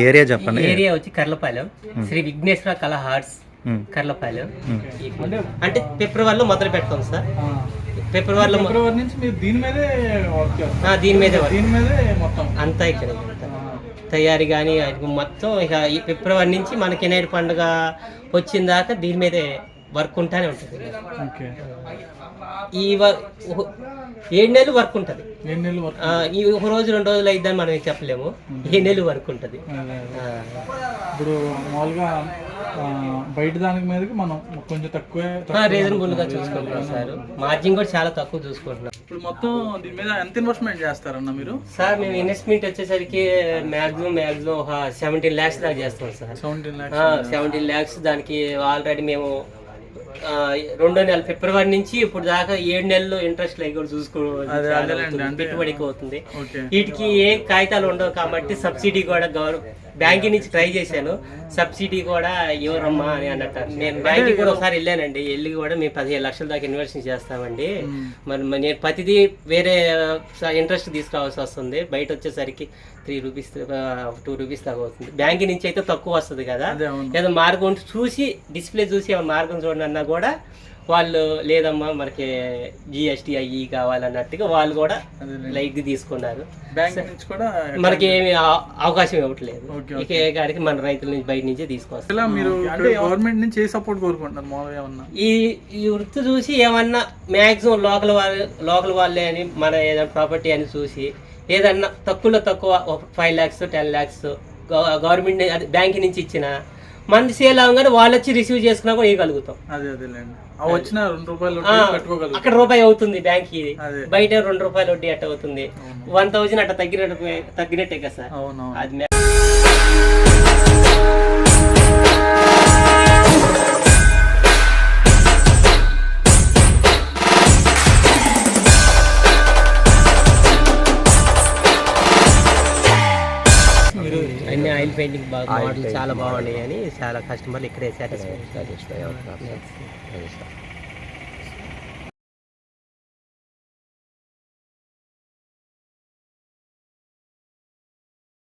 Area చెప్పండి. Area వచ్చి కర్లపాలెం, శ్రీ విఘ్నేశ్వర కళా హార్ట్స్ కర్లపాలెం. అంటే ఫిబ్రవరిలో మొదలు పెడతాం సార్. ఫిబ్రవరి నుంచి మీరు దీని మీదే మొత్తం అంతా ఇక్కడ తయారీ కానీ మొత్తం ఇక ఈ ఫిబ్రవరి నుంచి మనకి వినాయక పండుగ వచ్చిన దాకా దీని మీదే వర్క్ ఉంటానే ఉంటుంది. ఈ 7 నెలలు వర్క్ ఉంటుంది. ఈ ఒక రోజు 2 రోజులు అయిద్దని మనం చెప్పలేము. 7 నెలలు వర్క్ ఉంటుంది. ఇప్పుడు మామూలుగా బయట దానికి మీదకి మనం కొంచెం తక్కువే రీజనబుల్ గా చూసుకుంటున్నాం సార్. మార్జిన్ కూడా చాలా తక్కువ చూసుకుంటున్నాం. ఇప్పుడు మొత్తం దీని మీద ఎంత ఇన్వెస్ట్మెంట్ చేస్తారన్న మీరు? సార్ మేము ఇన్వెస్ట్మెంట్ వచ్చేసరికి మాక్సిమం ఒక 17 lakhs దాకా చేస్తాం సార్. 17 lakhs. దానికి ఆల్రెడీ మేము 2వ నెల ఫిబ్రవరి నుంచి ఇప్పుడు దాకా 7 నెలలు ఇంట్రెస్ట్ అవి కూడా చూసుకోవాలి. పెట్టుబడికి అవుతుంది. వీటికి ఏ కాగితాలు ఉండవు కాబట్టి సబ్సిడీ కూడా బ్యాంక్ నుంచి ట్రై చేశాను. సబ్సిడీ కూడా ఇవ్వరమ్మా అని అన్నట్టు. నేను బ్యాంక్ కూడా ఒకసారి వెళ్ళానండి. వెళ్ళి కూడా మేము 15 లక్షల దాకా ఇన్వెస్ట్ చేస్తామండి. మరి నేను ప్రతిదీ వేరే ఇంట్రెస్ట్ తీసుకురావాల్సి వస్తుంది. బయట వచ్చేసరికి 3 రూపీస్ 2 రూపీస్ దాకా అవుతుంది. బ్యాంక్ నుంచి అయితే తక్కువ వస్తుంది కదా. ఏదో మార్గం చూసి డిస్ప్లే చూసి మార్గం చూడండి అన్నా కూడా వాళ్ళు లేదమ్మా మనకి GST అయ్యి కావాలన్నట్టుగా వాళ్ళు కూడా లైట్ తీసుకున్నారు. మనకి ఏమి అవకాశం ఇవ్వట్లేదు. ఇక గారికి మన రైతుల నుంచి బయట నుంచే తీసుకొస్తాం. గవర్నమెంట్ నుంచి ఏ సపోర్ట్ కోరుకుంటున్నారు? ఈ వృత్తి చూసి ఏమన్నా మ్యాక్సిమం లోకల్ వాళ్ళే అని మన ఏదైనా ప్రాపర్టీ అని చూసి ఏదన్నా తక్కువ 5 lakhs 10 lakhs గవర్నమెంట్ బ్యాంక్ నుంచి ఇచ్చిన మంది సేల్ అవగానే వాళ్ళు వచ్చి రిసీవ్ చేసుకున్నా కూడా ఇవ్వగలుగుతాం. అక్కడ రూపాయి అవుతుంది బ్యాంక్ కి, బయట 2 రూపాయలు వడ్డీ అట్ట అవుతుంది. 1000 అట్ట తగ్గినట్టే కదా సార్. అది అన్ని ఆయిల్ పెయింటింగ్ మోడల్ చాలా బాగున్నాయి అని చాలా కస్టమర్లు ఇక్కడే సాటిస్ఫై.